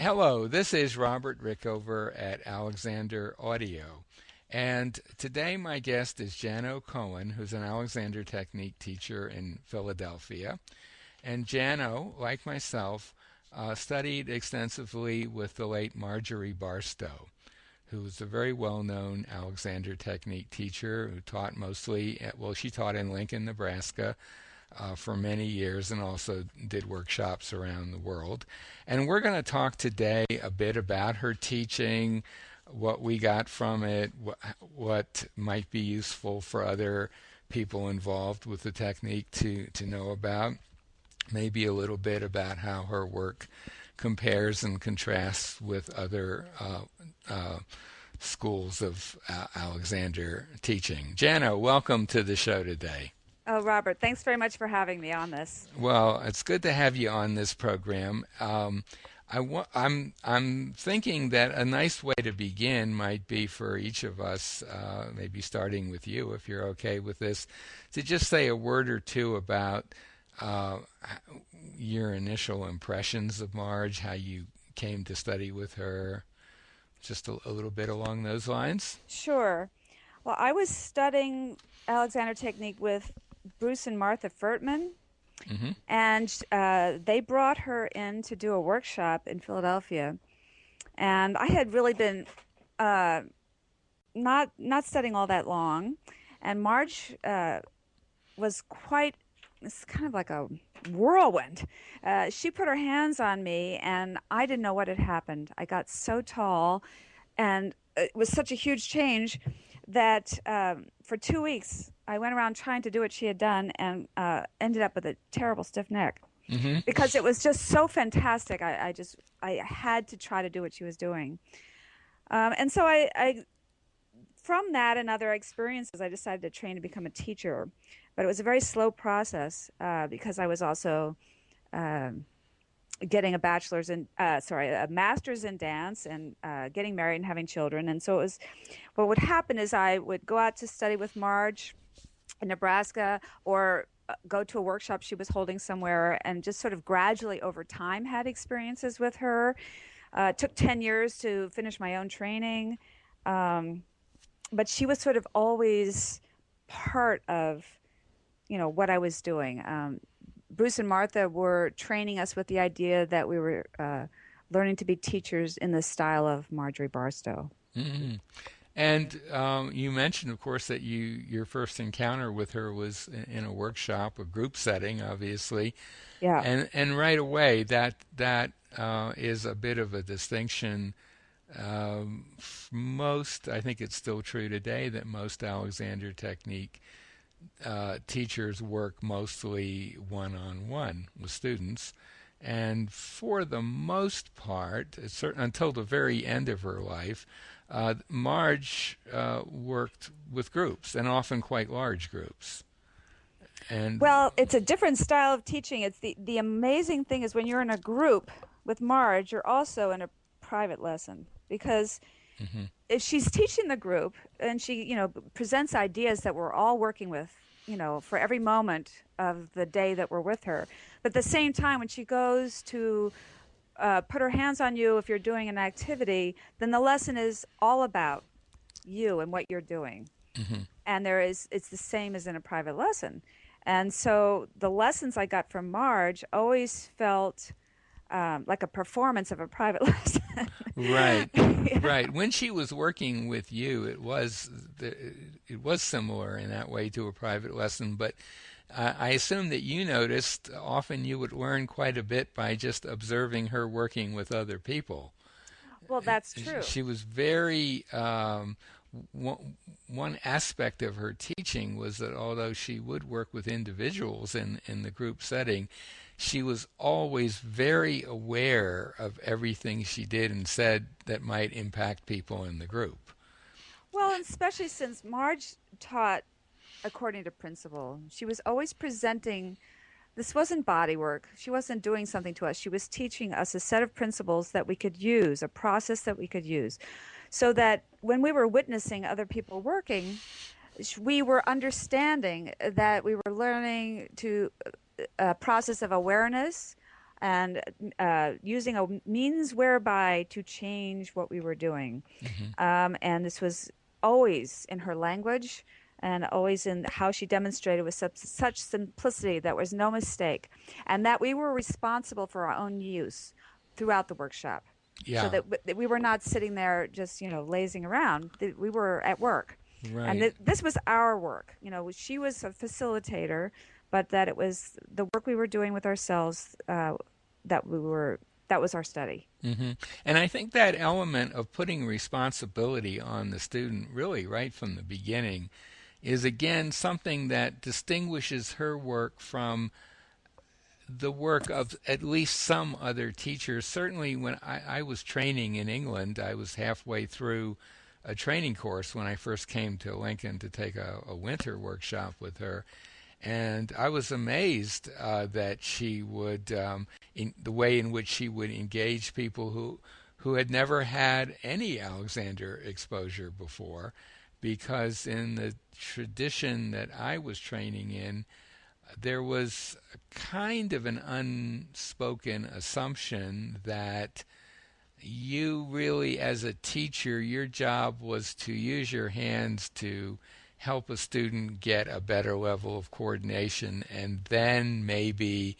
Hello, this is Robert Rickover at Alexander Audio. And today my guest is Jano Cohen, who's an Alexander Technique teacher in Philadelphia. And Jano, like myself, studied extensively with the late Marjorie Barstow, who was a very well-known Alexander Technique teacher who taught she taught in Lincoln, Nebraska, for many years and also did workshops around the world. And we're going to talk today a bit about her teaching, what we got from it, what might be useful for other people involved with the technique to know about, maybe a little bit about how her work compares and contrasts with other schools of Alexander teaching. Jano, welcome to the show today. Oh, Robert, thanks very much for having me on this. Well, it's good to have you on this program. I'm thinking that a nice way to begin might be for each of us, maybe starting with you, if you're okay with this, to just say a word or two about your initial impressions of Marge, how you came to study with her, just a little bit along those lines. Sure. Well, I was studying Alexander Technique with Bruce and Martha Furtman, and they brought her in to do a workshop in Philadelphia. And I had really been not studying all that long, and Marge was it's kind of like a whirlwind. She put her hands on me, and I didn't know what had happened. I got so tall, and it was such a huge change that for 2 weeks I went around trying to do what she had done and ended up with a terrible stiff neck because it was just so fantastic. I had to try to do what she was doing. And so I from that and other experiences, I decided to train to become a teacher. But it was a very slow process because I was also getting a master's in dance and getting married and having children. And so what would happen is I would go out to study with Marge in Nebraska or go to a workshop she was holding somewhere and just sort of gradually over time had experiences with her. It took 10 years to finish my own training. But she was sort of always part of, what I was doing. Bruce and Martha were training us with the idea that we were learning to be teachers in the style of Marjorie Barstow. Mm-hmm. And you mentioned, of course, that your first encounter with her was in a workshop, a group setting, obviously. Yeah. And right away, that is a bit of a distinction. I think it's still true today that most Alexander Technique teachers work mostly one-on-one with students, and for the most part, until the very end of her life, Marge worked with groups, and often quite large groups. Well, it's a different style of teaching. It's the amazing thing is when you're in a group with Marge, you're also in a private lesson because if she's teaching the group and she, presents ideas that we're all working with, for every moment of the day that we're with her. But at the same time, when she goes to put her hands on you if you're doing an activity, then the lesson is all about you and what you're doing. And it's the same as in a private lesson. And so the lessons I got from Marge always felt like a performance of a private lesson. Right, right. When she was working with you, it was similar in that way to a private lesson. But I assume that you noticed often you would learn quite a bit by just observing her working with other people. Well, that's true. She was very. One aspect of her teaching was that although she would work with individuals in the group setting, she was always very aware of everything she did and said that might impact people in the group. Well, and especially since Marge taught according to principle. She was always presenting, this wasn't body work. She wasn't doing something to us. She was teaching us a set of principles that we could use, a process that we could use, so that when we were witnessing other people working, we were understanding that we were learning to a process of awareness and using a means whereby to change what we were doing. Mm-hmm. And this was always in her language and always in how she demonstrated with such simplicity that was no mistake, and that we were responsible for our own use throughout the workshop. So Yeah. that we were not sitting there just, lazing around. We were at work. And Right. this was our work. She was a facilitator, but that it was the work we were doing with ourselves that was our study. Mm-hmm. And I think that element of putting responsibility on the student really right from the beginning is again something that distinguishes her work from the work of at least some other teachers. Certainly, when I was training in England, I was halfway through a training course when I first came to Lincoln to take a winter workshop with her. And I was amazed that she would, in the way in which she would engage people who had never had any Alexander exposure before, because in the tradition that I was training in, there was kind of an unspoken assumption that you really, as a teacher, your job was to use your hands to help a student get a better level of coordination, and then maybe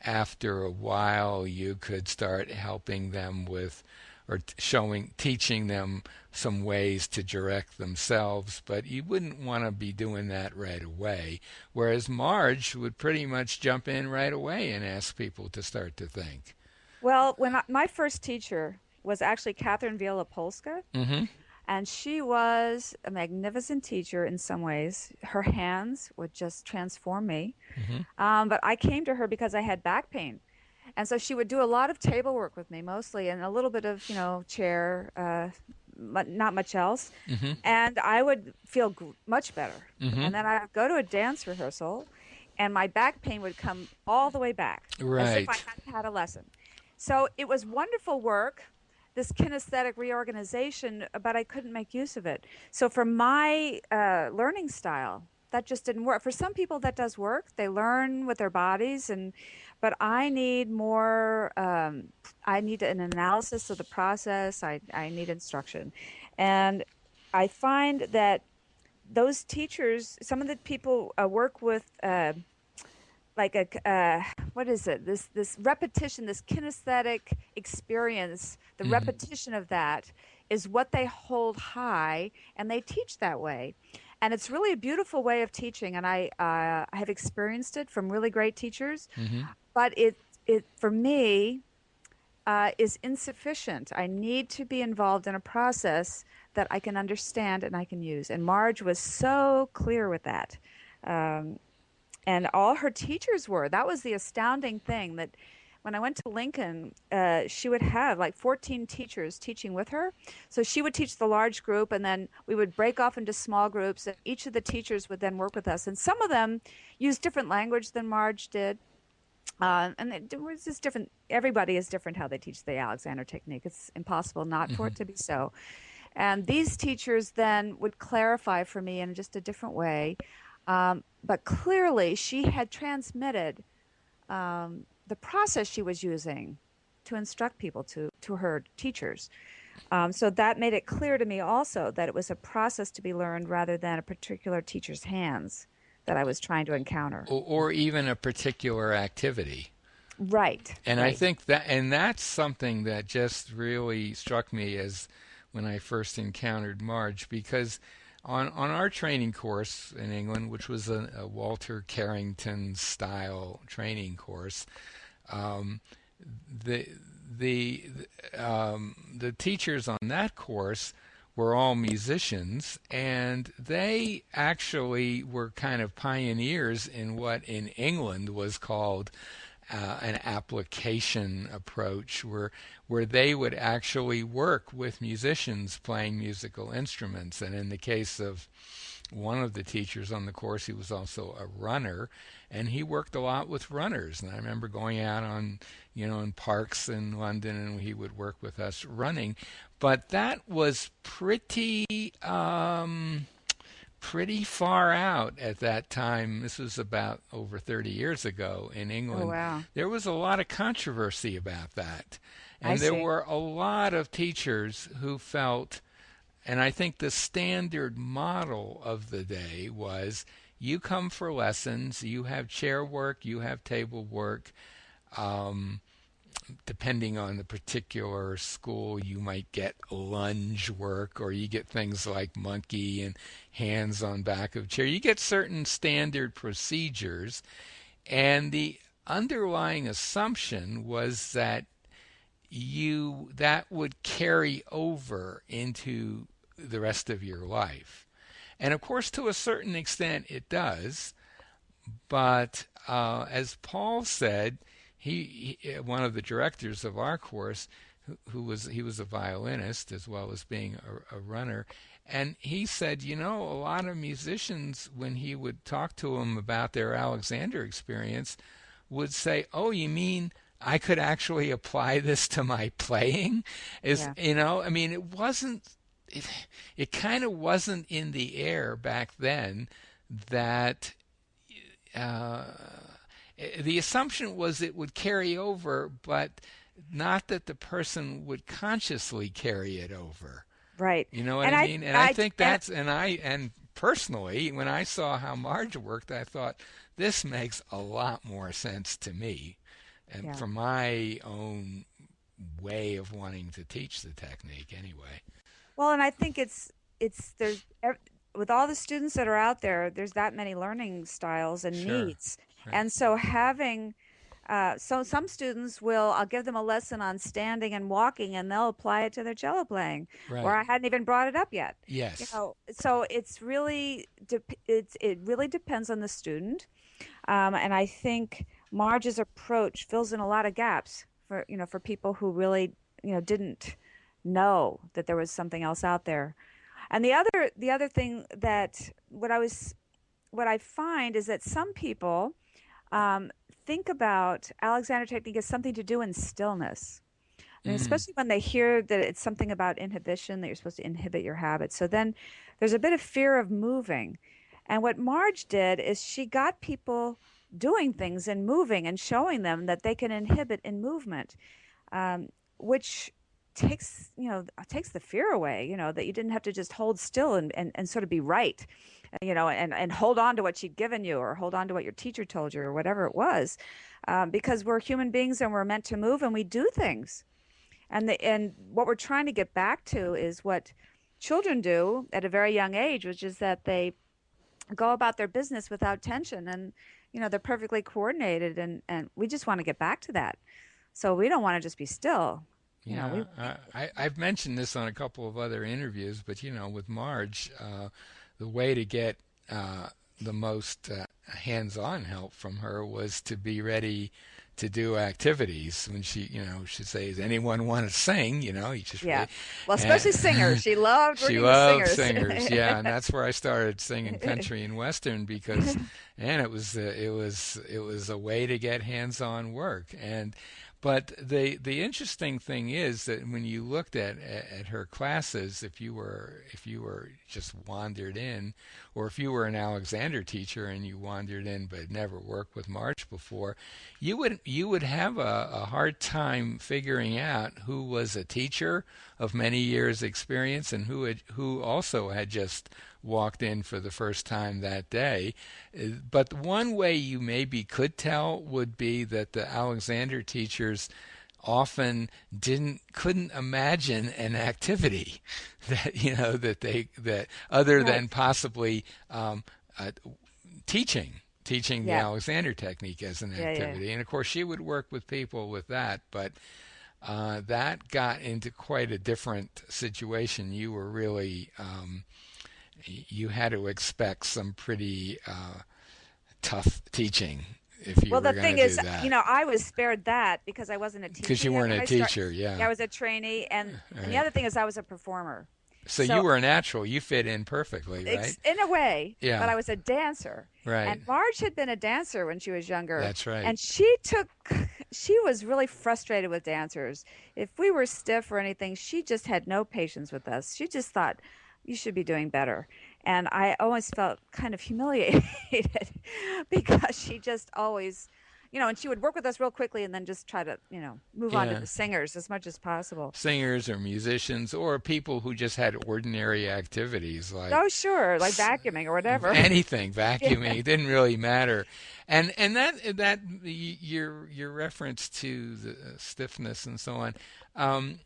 after a while you could start helping them with or teaching them some ways to direct themselves, but you wouldn't want to be doing that right away. Whereas Marge would pretty much jump in right away and ask people to start to think. Well, my first teacher was actually Catherine Viola-Polska, Mm-hmm. and she was a magnificent teacher in some ways. Her hands would just transform me. Mm-hmm. But I came to her because I had back pain. And so she would do a lot of table work with me mostly and a little bit of, chair, but not much else. Mm-hmm. And I would feel much better. Mm-hmm. And then I would go to a dance rehearsal and my back pain would come all the way back as if I Right. hadn't had a lesson. So it was wonderful work, this kinesthetic reorganization, but I couldn't make use of it. So for my learning style, that just didn't work. For some people, that does work. They learn with their bodies, but I need more. I need an analysis of the process. I need instruction, and I find that those teachers, some of the people work with. Like what is it, this repetition, this kinesthetic experience, the Mm-hmm. repetition of that is what they hold high, and they teach that way, and it's really a beautiful way of teaching, and I have experienced it from really great teachers, Mm-hmm. but it for me is insufficient. I need to be involved in a process that I can understand and I can use, and Marge was so clear with that. um, and all her teachers were. That was the astounding thing, that when I went to Lincoln, she would have like 14 teachers teaching with her. So she would teach the large group, and then we would break off into small groups, and each of the teachers would then work with us. And some of them used different language than Marge did. And it was just different. Everybody is different how they teach the Alexander technique. It's impossible not for Mm-hmm. it to be so. And these teachers then would clarify for me in just a different way. But clearly, she had transmitted the process she was using to instruct people to her teachers. So that made it clear to me also that it was a process to be learned rather than a particular teacher's hands that I was trying to encounter. Or even a particular activity. Right, And I right. think that's something that just really struck me as when I first encountered Marge, because on our training course in England, which was a Walter Carrington style training course, um, the the teachers on that course were all musicians, and they actually were kind of pioneers in what in England was called an application approach, where they would actually work with musicians playing musical instruments. And in the case of one of the teachers on the course, he was also a runner, and he worked a lot with runners. And I remember going out on, in parks in London, and he would work with us running. But that was pretty pretty far out at that time. This was about over 30 years ago in Oh, England. wow. There was a lot of controversy about that. I And there see. were a lot of teachers who felt, and I think the standard model of the day was you come for lessons, you have chair work, you have table work. Um, Depending on the particular school, you might get lunge work, or you get things like monkey and hands on back of chair. You get certain standard procedures, and the underlying assumption was that that would carry over into the rest of your life. And of course, to a certain extent, it does. But as Paul said, one of the directors of our course, he was a violinist as well as being a runner, and he said, a lot of musicians, when he would talk to them about their Alexander experience, would say, "Oh, you mean I could actually apply this to my playing?" Yeah. I mean, it kind of wasn't in the air back then that uh, the assumption was it would carry over, but not that the person would consciously carry it over. Right. You know what And I I, mean? And I I, think and and personally, when I saw how Marge worked, I thought this makes a lot more sense to me, and yeah. from my own way of wanting to teach the technique anyway. Well, and I think with all the students that are out there, there's that many learning styles and Sure. needs. Right. And so so some students I'll give them a lesson on standing and walking and they'll apply it to their cello playing, or Right. I hadn't even brought it up yet. Yes. So it really depends on the student. And I think Marge's approach fills in a lot of gaps for people who really, didn't know that there was something else out there. And the other thing that what I find is that some people think about Alexander technique as something to do in stillness. And Mm. especially when they hear that it's something about inhibition, that you're supposed to inhibit your habits. So then there's a bit of fear of moving. And what Marge did is she got people doing things and moving and showing them that they can inhibit in movement, which takes the fear away, that you didn't have to just hold still and sort of be right, and hold on to what she'd given you or hold on to what your teacher told you or whatever it was, because we're human beings and we're meant to move and we do things. And what we're trying to get back to is what children do at a very young age, which is that they go about their business without tension, and they're perfectly coordinated, and we just want to get back to that. So we don't want to just be still. Yeah, I've mentioned this on a couple of other interviews, but with Marge, the way to get the most hands-on help from her was to be ready to do activities. When she'd say, "Does anyone want to sing?" You just Yeah. really, Well, and especially singers. She loved she working with loved singers. singers. Yeah, and that's where I started singing country and western because, and it was a way to get hands-on work. But the interesting thing is that when you looked at her classes, if you were just wandered in, or if you were an Alexander teacher and you wandered in but never worked with March before, you would have a hard time figuring out who was a teacher of many years' experience and who also had just walked in for the first time that day. But one way you maybe could tell would be that the Alexander teachers often couldn't imagine an activity that other Right. than possibly uh, teaching the Yeah. Alexander technique as an Yeah. Yeah. activity. And of course, she would work with people with that, but that got into quite a different situation. You were really you had to expect some pretty tough teaching if you Well, were the going thing to do is, that. I was spared that because I wasn't a Because teacher you yet weren't when a I started. teacher, Yeah, yeah. I was a trainee, and the Right. other thing is I was a performer. So you So were a natural. You fit in perfectly, right? in a way, but Yeah, I was a dancer. right. And Marge had been a dancer when she was younger, That's right. and she was really frustrated with dancers. If we were stiff or anything, she just had no patience with us. She just thought you should be doing better. And I always felt kind of humiliated because she just always, and she would work with us real quickly and then just try to, move on to Yeah. the singers as much as possible. Singers or musicians or people who just had ordinary activities like Oh, sure, like vacuuming or whatever. anything, Yeah. vacuuming, it didn't really matter. And that your reference to the stiffness and so on, um,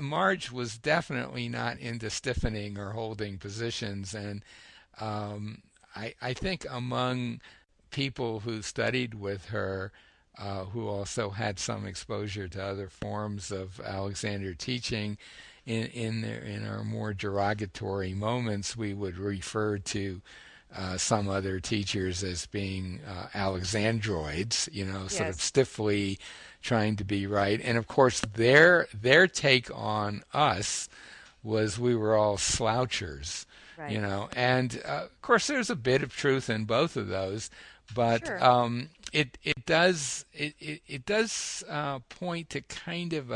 Marge was definitely not into stiffening or holding positions, and I think among people who studied with her, who also had some exposure to other forms of Alexander teaching, in our more derogatory moments, we would refer to some other teachers as being Alexandroids, sort of Yes. stiffly trying to be right. And of course, their take on us was we were all slouchers, Right. and of course there's a bit of truth in both of those, but Sure. it does point to kind of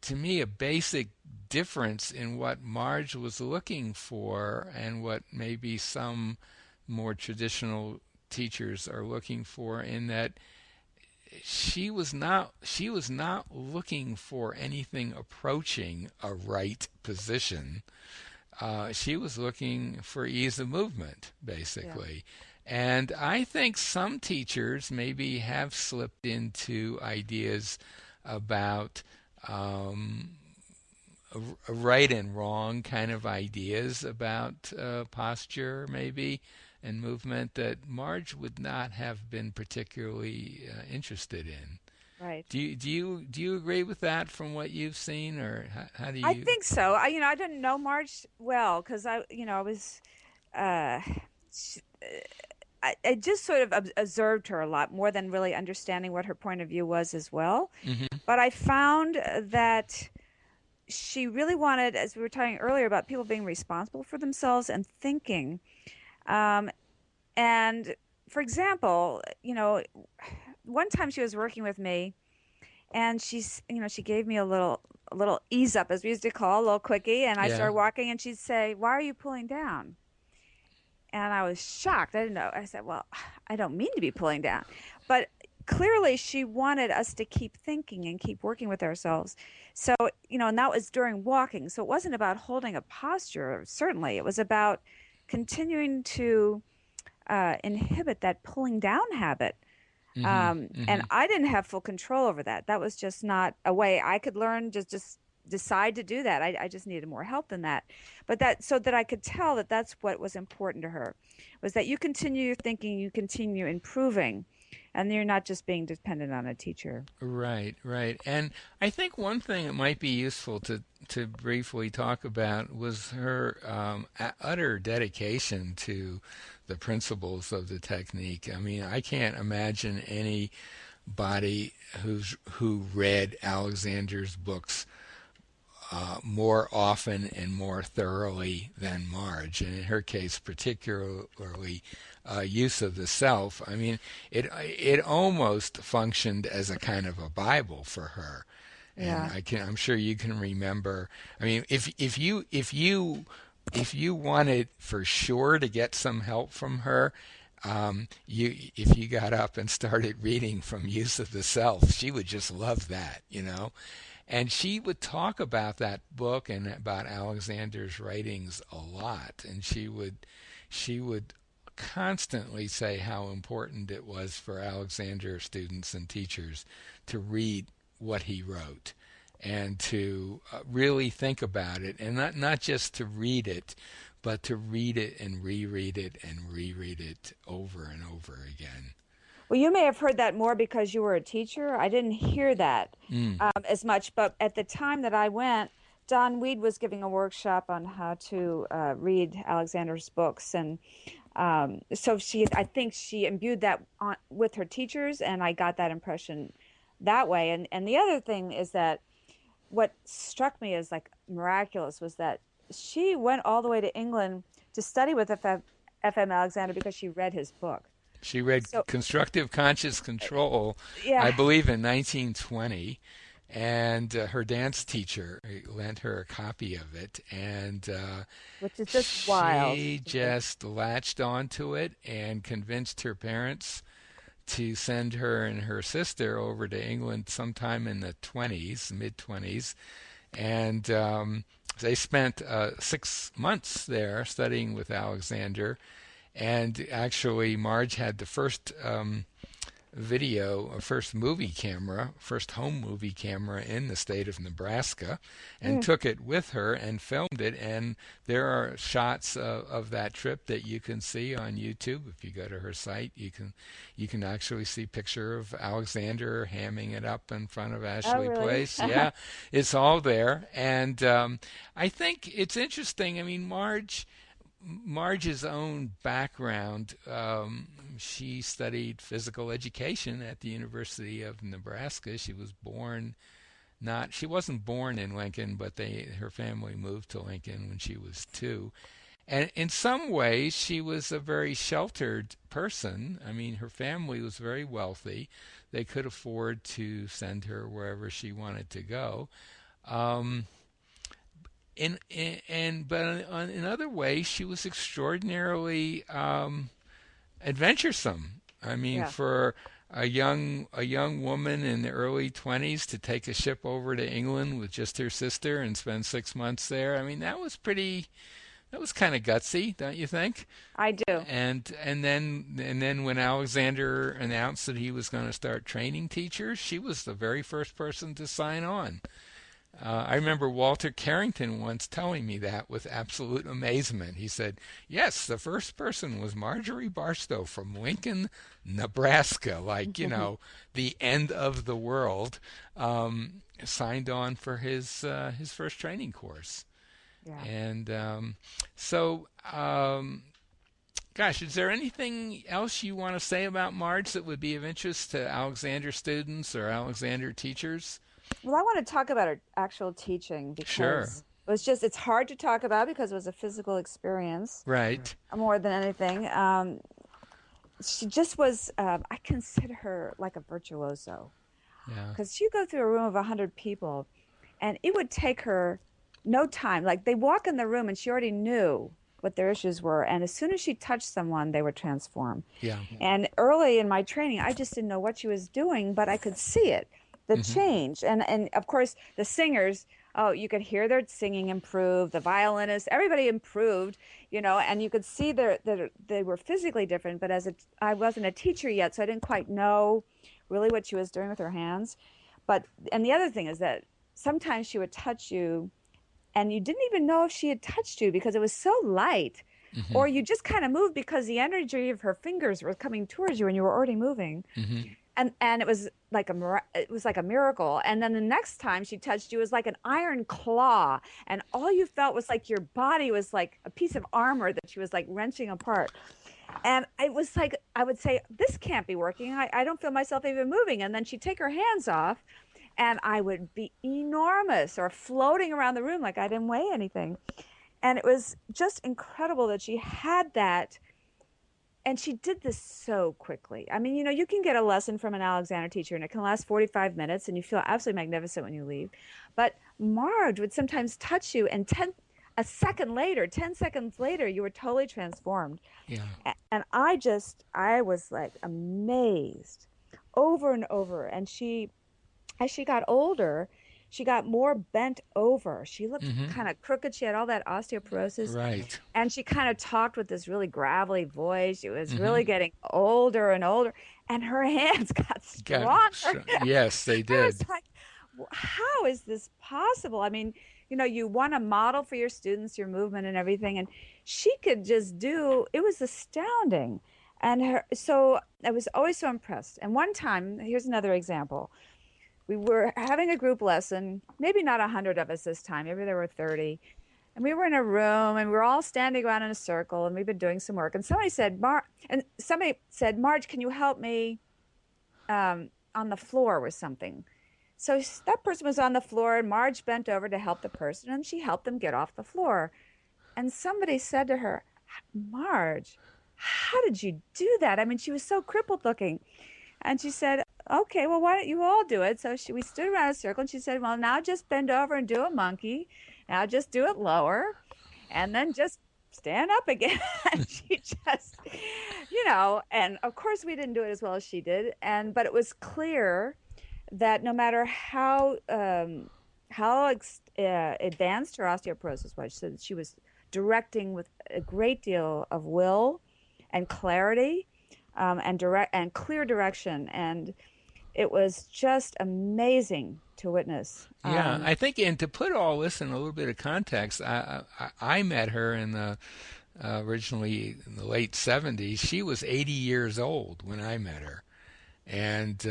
to me a basic difference in what Marge was looking for and what maybe some more traditional teachers are looking for, in that she was not looking for anything approaching a right position. She was looking for ease of movement, Yeah. basically. And I think some teachers maybe have slipped into ideas about um, right and wrong kind of ideas about posture, maybe, and movement that Marge would not have been particularly interested in. Right. Do you agree with that from what you've seen, or how do I you? think so. I didn't know Marge well because I was, uh, sh- I just sort of observed her a lot more than really understanding what her point of view was as well. Hmm. But I found that she really wanted, as we were talking earlier, about people being responsible for themselves and thinking. Um, and for example, one time she was working with me, and she gave me a little ease up, as we used to call, a little quickie, and I Yeah. started walking, and she'd say, "Why are you pulling down?" And I was shocked. I didn't know. I said, "Well, I don't mean to be pulling down," but clearly she wanted us to keep thinking and keep working with ourselves. So, and that was during walking. So it wasn't about holding a posture. Certainly, it was about continuing to inhibit that pulling down habit. Hmm. And Hmm. I didn't have full control over that. That was just not a way I could learn. Just decide to do that. I just needed more help than that. But that so that I could tell that that's what was important to her, was that you continue your thinking, you continue improving, and you're not just being dependent on a teacher. Right, right. And I think one thing that might be useful to briefly talk about was her utter dedication to the principles of the technique. I mean, I can't imagine anybody who read Alexander's books more often and more thoroughly than Marge, and in her case, particularly use of the self. I mean, it almost functioned as a kind of a Bible for her, and Yeah. I'm sure you can remember. I mean, if you wanted for sure to get some help from her, if you got up and started reading from Use of the Self, she would just love that. And she would talk about that book and about Alexander's writings a lot, and she would constantly say how important it was for Alexander students and teachers to read what he wrote and to really think about it, and not just to read it, but to read it and reread it and reread it over and over again. Well, you may have heard that more because you were a teacher. I didn't hear that Mm. as much, but at the time that I went, Don Weed was giving a workshop on how to read Alexander's books, and so I think she imbued that with her teachers, and I got that impression that way. And the other thing is that what struck me as like miraculous was that she went all the way to England to study with FM Alexander because she read his book. She read So Constructive Conscious Control, I yeah, believe, in 1920, and her dance teacher lent her a copy of it, and which is just wild she to me. just latched onto it and convinced her parents to send her and her sister over to England sometime in the 20s, mid 20s, and they spent 6 months there studying with Alexander. And actually, Marge had the first first movie camera, first home movie camera in the state of Nebraska, and Mm. took it with her and filmed it. And there are shots of that trip that you can see on YouTube. If you go to her site, you can actually see a picture of Alexander hamming it up in front of Oh, Ashley really? Place. Yeah, it's all there. And I think it's interesting. I mean, Marge's own background, she studied physical education at the University of Nebraska. She wasn't born in Lincoln, but her family moved to Lincoln when she was 2. And in some ways, she was a very sheltered person. I mean, her family was very wealthy. They could afford to send her wherever she wanted to go. Um, in other ways, she was extraordinarily adventuresome. I mean, Yeah. for a young woman in the early 20s to take a ship over to England with just her sister and spend 6 months there. I mean, that was kind of gutsy, don't you think? I do. And then when Alexander announced that he was going to start training teachers, she was the very first person to sign on. I remember Walter Carrington once telling me that with absolute amazement. He said, "Yes, the first person was Marjorie Barstow from Lincoln, Nebraska, like, the end of the world, signed on for his first training course." Yeah. And so, gosh, is there anything else you want to say about Marge that would be of interest to Alexander students or Alexander teachers? Well, I want to talk about her actual teaching Sure. because it's hard to talk about because it was a physical experience Right. more than anything. She just was, I consider her like a virtuoso Yeah. because she'd go through a room of 100 people and it would take her no time. Like they walk in the room and she already knew what their issues were. And as soon as she touched someone, they would transform. Yeah. And early in my training, I just didn't know what she was doing, but I could see it, the Hmm. change. And of course, the singers, oh, you could hear their singing improve, the violinists, everybody improved, and you could see that they were physically different. But I wasn't a teacher yet, so I didn't quite know really what she was doing with her hands. And the other thing is that sometimes she would touch you and you didn't even know if she had touched you because it was so light. Hmm. Or you just kind of moved because the energy of her fingers was coming towards you and you were already moving. Hmm. And it was like a miracle. And then the next time she touched you, it was like an iron claw, and all you felt was like your body was like a piece of armor that she was like wrenching apart. And I was like, I would say, this can't be working. I don't feel myself even moving. And then she'd take her hands off, and I would be enormous or floating around the room like I didn't weigh anything. And it was just incredible that she had that. And she did this so quickly. I mean, you can get a lesson from an Alexander teacher and it can last 45 minutes and you feel absolutely magnificent when you leave. But Marge would sometimes touch you and 10 seconds later, you were totally transformed. Yeah. And I was like amazed over and over. And as she got older, she got more bent over. She looked Hmm. kind of crooked. She had all that osteoporosis. Right. And she kind of talked with this really gravelly voice. She was Hmm. really getting older and older. And her hands got stronger. Yes, they I did. was like, how is this possible? I mean, you want to model for your students your movement and everything. And she could just it was astounding. So I was always so impressed. And one time, here's another example. We were having a group lesson, maybe not 100 of us this time, maybe there were 30. And we were in a room and we were all standing around in a circle and we've been doing some work. And somebody said, Marge, can you help me on the floor with something? So that person was on the floor and Marge bent over to help the person and she helped them get off the floor. And somebody said to her, Marge, how did you do that? I mean, she was so crippled looking. And she said, okay, well, why don't you all do it? So we stood around a circle and she said, well, now just bend over and do a monkey. Now just do it lower and then just stand up again. And she just, and of course we didn't do it as well as she did. But it was clear that no matter how advanced her osteoporosis was, so that she was directing with a great deal of will and clarity, and clear direction, and it was just amazing to witness. Yeah, I think, and to put all this in a little bit of context, I met her in the originally in the late 70s. She was 80 years old when I met her, and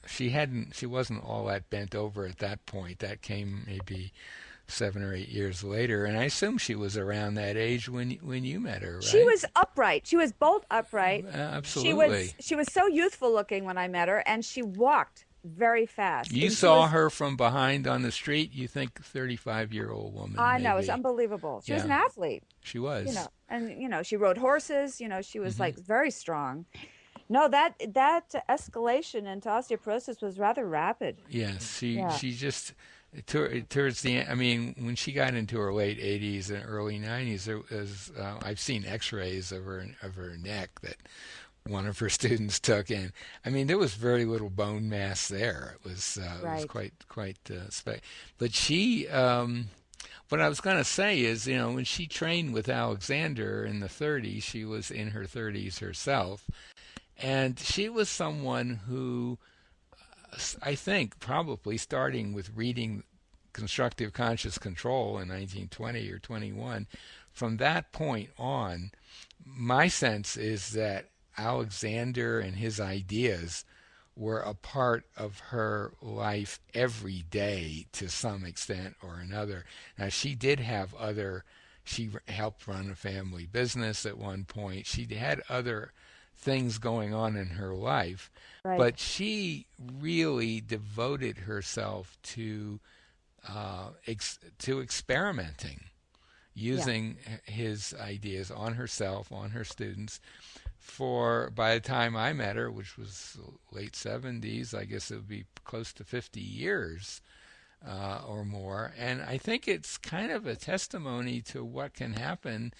she wasn't all that bent over at that point. That came maybe 7 or 8 years later, and I assume she was around that age when you met her, right? She was upright. She was bolt upright. Absolutely. She was so youthful looking when I met her, and she walked very fast. You saw her from behind on the street. You think 35-year-old woman. I know, it's unbelievable. She was an athlete. She was. And she rode horses. She was like very strong. No, that escalation into osteoporosis was rather rapid. Yes, she just towards the end. I mean, when she got into her late 80s and early 90s, there was I've seen X-rays of her neck that one of her students took, and I mean there was very little bone mass there. It was quite but she. What I was going to say is, when she trained with Alexander in the 30s, she was in her 30s herself. And she was someone who, I think, probably starting with reading Constructive Conscious Control in 1920 or 21, from that point on, my sense is that Alexander and his ideas were a part of her life every day to some extent or another. Now, she helped run a family business at one point. She had other things going on in her life, but she really devoted herself to experimenting, using his ideas on herself, on her students. By the time I met her, which was late 70s, I guess it would be close to 50 years or more. And I think it's kind of a testimony to what can happen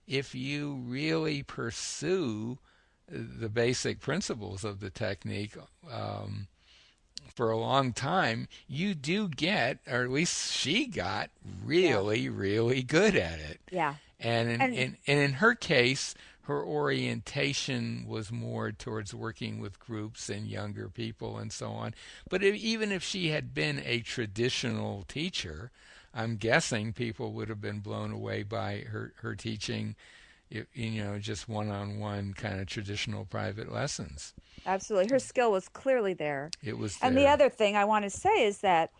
if you really pursue the basic principles of the technique for a long time. You do get, or at least she got, really, really good at it. Yeah. And in her case, her orientation was more towards working with groups and younger people and so on. But even if she had been a traditional teacher, I'm guessing people would have been blown away by her teaching, just one-on-one kind of traditional private lessons. Absolutely. Her skill was clearly there. It was there. And the other thing I want to say is that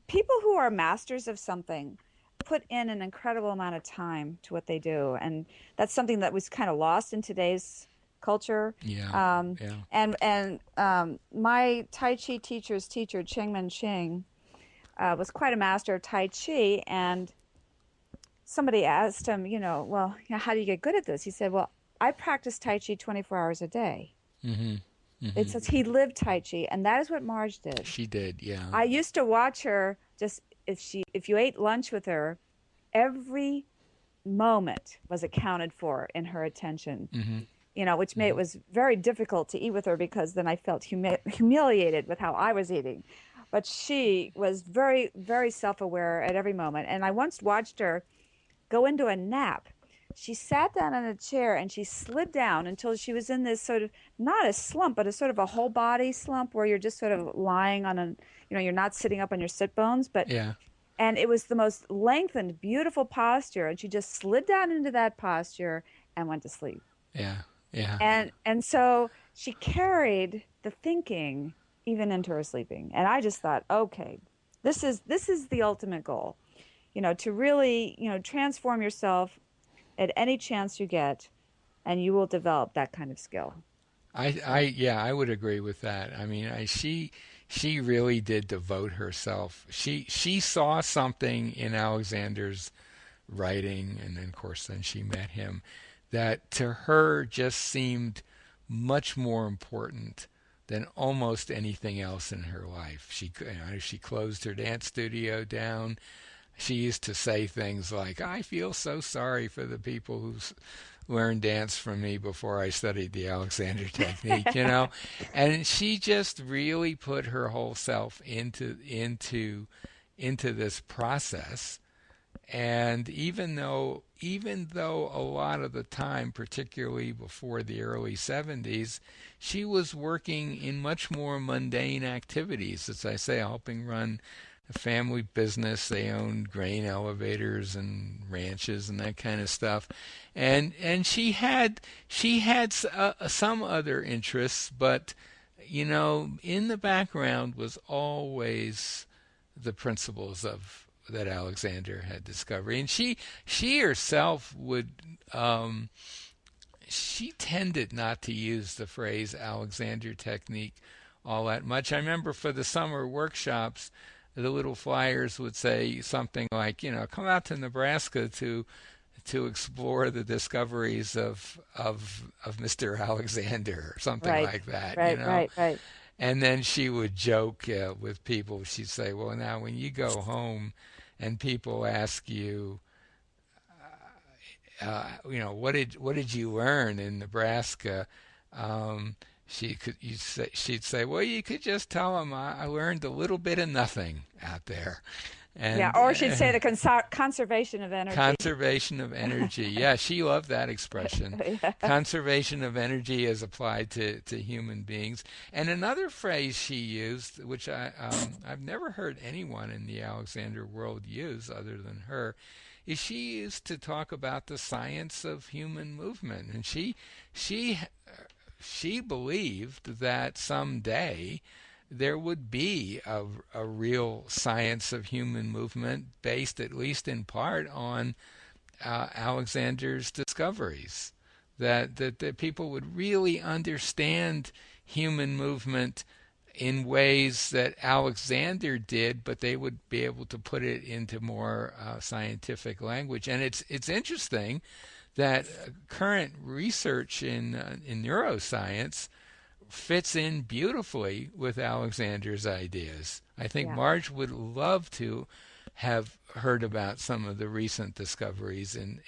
people who are masters of something put in an incredible amount of time to what they do. And that's something that was kind of lost in today's culture. And my Tai Chi teacher's teacher, Chingman Ching, was quite a master of Tai Chi, and somebody asked him, how do you get good at this? He said, well, I practice Tai Chi 24 hours a day. Mm-hmm. Mm-hmm. It says he lived Tai Chi, and that is what Marge did. She did, yeah. I used to watch her, just if you ate lunch with her, every moment was accounted for in her attention. Mm-hmm. Which made it was very difficult to eat with her, because then I felt humiliated with how I was eating. But she was very, very self-aware at every moment. And I once watched her go into a nap. She sat down in a chair and she slid down until she was in this sort of, not a slump, but a sort of a whole body slump where you're just sort of lying on you're not sitting up on your sit bones, but and it was the most lengthened, beautiful posture. And she just slid down into that posture and went to sleep. Yeah. And so she carried the thinking even into her sleeping. And I just thought, okay, this is the ultimate goal. To really, transform yourself at any chance you get, and you will develop that kind of skill. I would agree with that. I mean, she really did devote herself. She saw something in Alexander's writing, and then, of course, then she met him, that to her just seemed much more important than almost anything else in her life. She closed her dance studio down. She used to say things like, "I feel so sorry for the people who learned dance from me before I studied the Alexander technique," and she just really put her whole self into this process. And even though a lot of the time, particularly before the early 70s, she was working in much more mundane activities, as I say, helping run a family business. They owned grain elevators and ranches and that kind of stuff. And she had some other interests, but in the background was always the principles of that Alexander had discovered. And she herself would she tended not to use the phrase Alexander technique all that much. I remember for the summer workshops, the little flyers would say something like, come out to Nebraska to explore the discoveries of Mr. Alexander, or something Right, like that. right. And then she would joke with people. She'd say, "Well, now when you go home, and people ask you, what did you learn in Nebraska?" She'd say, "Well, you could just tell them I learned a little bit of nothing out there." Yeah, And or she'd say the conservation of energy. conservation of energy. Yeah, she loved that expression. Yeah. Conservation of energy as applied to human beings. And another phrase she used, which I've never heard anyone in the Alexander world use other than her, is she used to talk about the science of human movement. And she believed that someday there would be a real science of human movement based, at least in part, on Alexander's discoveries. That people would really understand human movement in ways that Alexander did, but they would be able to put it into more scientific language. And it's interesting that current research in neuroscience fits in beautifully with Alexander's ideas. I think Yeah. Marge would love to have heard about some of the recent discoveries in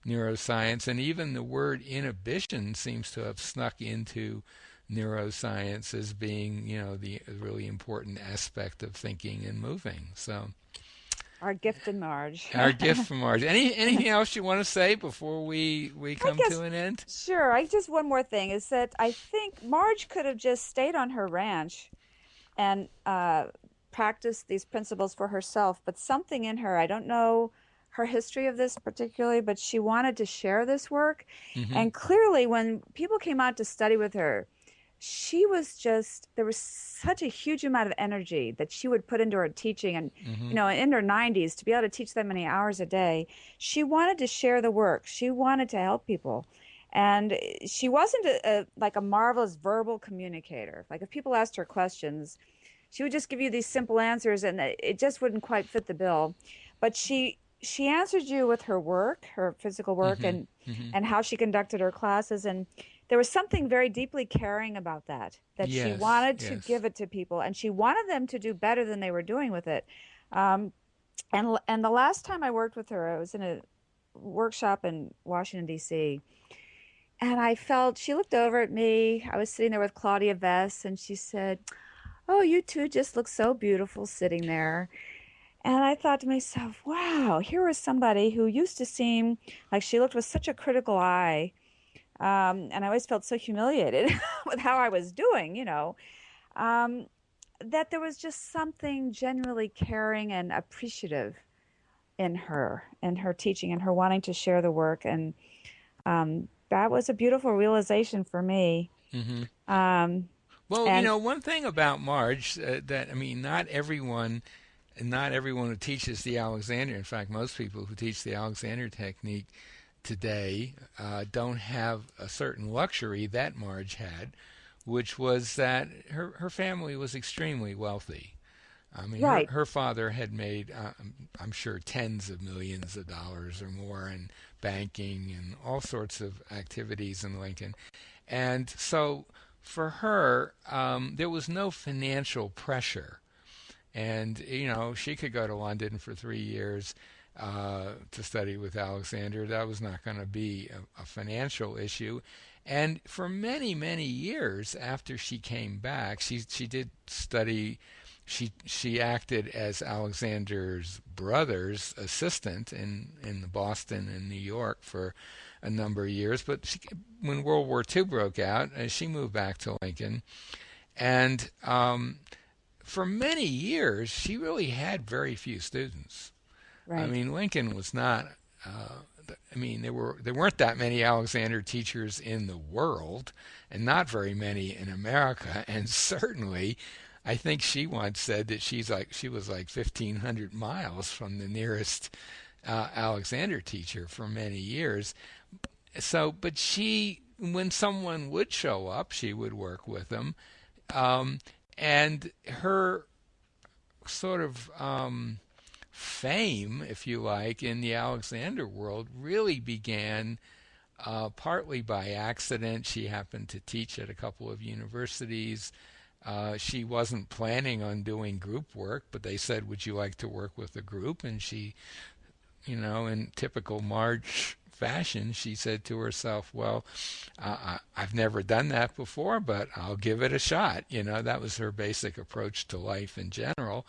neuroscience, and even the word inhibition seems to have snuck into neuroscience as being, the really important aspect of thinking and moving. So Our gift in Marge. our gift from Marge. Anything else you want to say before we I come guess, to an end? sure. I just one more thing is that I think Marge could have just stayed on her ranch and practiced these principles for herself, but something in her, I don't know her history of this particularly, but she wanted to share this work. Hmm. And clearly, when people came out to study with her, there was such a huge amount of energy that she would put into her teaching. And, Hmm. in her 90s, to be able to teach that many hours a day, she wanted to share the work. She wanted to help people. And she wasn't like a marvelous verbal communicator. Like if people asked her questions, she would just give you these simple answers and it just wouldn't quite fit the bill. But she answered you with her work, her physical work, Hmm. Hmm. and how she conducted her classes. And there was something very deeply caring about that she Yes, wanted to yes. give it to people, and she wanted them to do better than they were doing with it. Um, and the last time I worked with her, I was in a workshop in Washington, D.C., and I felt she looked over at me. I was sitting there with Claudia Vess, and she said, "Oh, you two just look so beautiful sitting there." And I thought to myself, wow, here was somebody who used to seem like she looked with such a critical eye. And I always felt so humiliated with how I was doing, um, that there was just something genuinely caring and appreciative in her teaching, and her wanting to share the work. And that was a beautiful realization for me. Hmm. Um, Well, and one thing about Marge that I mean, not everyone who teaches the Alexander. In fact, most people who teach the Alexander technique today don't have a certain luxury that Marge had, which was that her family was extremely wealthy. I mean, her, right, her father had made, I'm sure, tens of millions of dollars or more in banking and all sorts of activities in Lincoln. And so for her, there was no financial pressure. And, she could go to London for 3 years to study with Alexander. That was not going to be a financial issue. And for many, many years after she came back, she did study. She acted as Alexander's brother's assistant in Boston and New York for a number of years. But when World War II broke out, she moved back to Lincoln. And for many years, she really had very few students. I Right. mean, Lincoln was not. There weren't that many Alexander teachers in the world, and not very many in America. And certainly, I think she once said that she was like 1,500 miles from the nearest Alexander teacher for many years. So, but when someone would show up, she would work with them, um, and her sort of fame, if you like, in the Alexander world really began partly by accident. She happened to teach at a couple of universities. She wasn't planning on doing group work, but they said, "Would you like to work with a group?" And she, in typical Marge fashion, she said to herself, "Well, I've never done that before, but I'll give it a shot." That was her basic approach to life in general.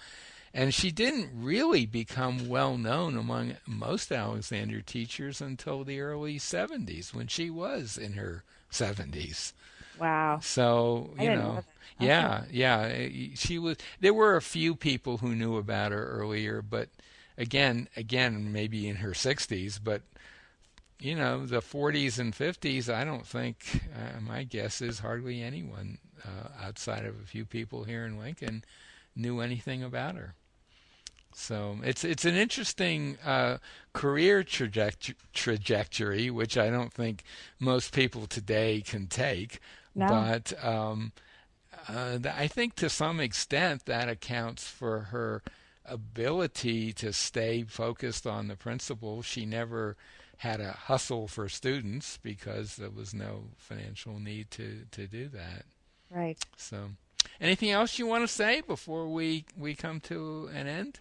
And she didn't really become well known among most Alexander teachers until the early 70s, when she was in her 70s. Wow. So, I didn't know that. Okay. yeah, she was. There were a few people who knew about her earlier, but again, maybe in her 60s. But the 40s and 50s, I don't think. My guess is hardly anyone outside of a few people here in Lincoln knew anything about her. So it's an interesting career trajectory, which I don't think most people today can take. No. But I think to some extent that accounts for her ability to stay focused on the principle. She never had a hustle for students because there was no financial need to do that. Right. So, anything else you want to say before we come to an end?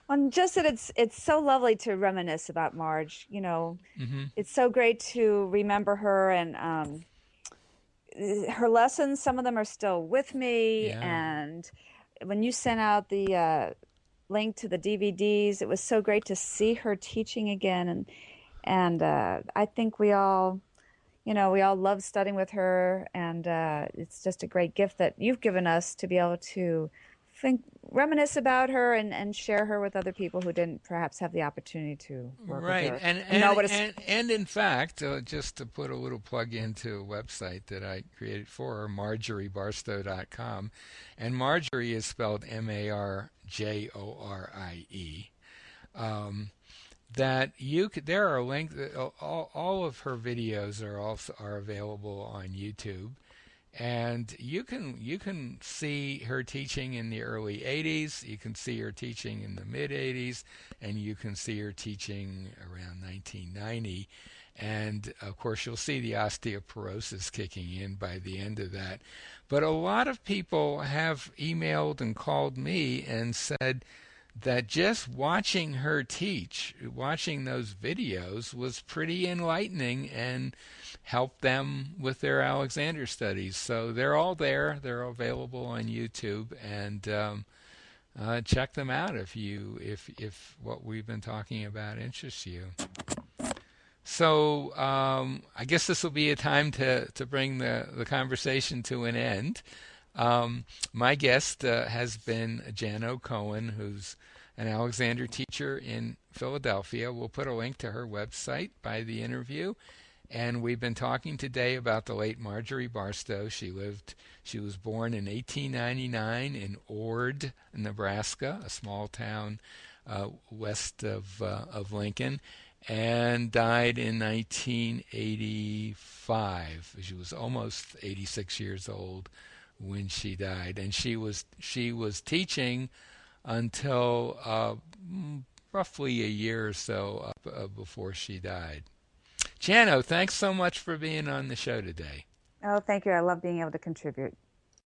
Well, just that it's so lovely to reminisce about Marge. Mm-hmm. It's so great to remember her and her lessons. Some of them are still with me. Yeah. And when you sent out the link to the DVDs, it was so great to see her teaching again. And I think we all love studying with her, and it's just a great gift that you've given us to be able to reminisce about her and share her with other people who didn't perhaps have the opportunity to work with Right, her. and You know and what it's and, and in fact, just to put a little plug into a website that I created for her, MarjorieBarstow.com, and Marjorie is spelled Marjorie. That there are links. All of her videos are available on YouTube, and you can see her teaching in the early 80s, you can see her teaching in the mid 80s, and you can see her teaching around 1990. And of course, you'll see the osteoporosis kicking in by the end of that. But a lot of people have emailed and called me and said that just watching her teach, watching those videos, was pretty enlightening and helped them with their Alexander studies. So they're all there. They're available on YouTube, and check them out if what we've been talking about interests you. So I guess this will be a time to bring the conversation to an end. My guest has been Jano Cohen, who's an Alexander teacher in Philadelphia. We'll put a link to her website by the interview. And we've been talking today about the late Marjorie Barstow. She was born in 1899 in Ord, Nebraska, a small town west of Lincoln, and died in 1985. She was almost 86 years old when she died, and she was teaching until roughly a year or so before she died. Jano, thanks so much for being on the show today. Oh, thank you. I love being able to contribute.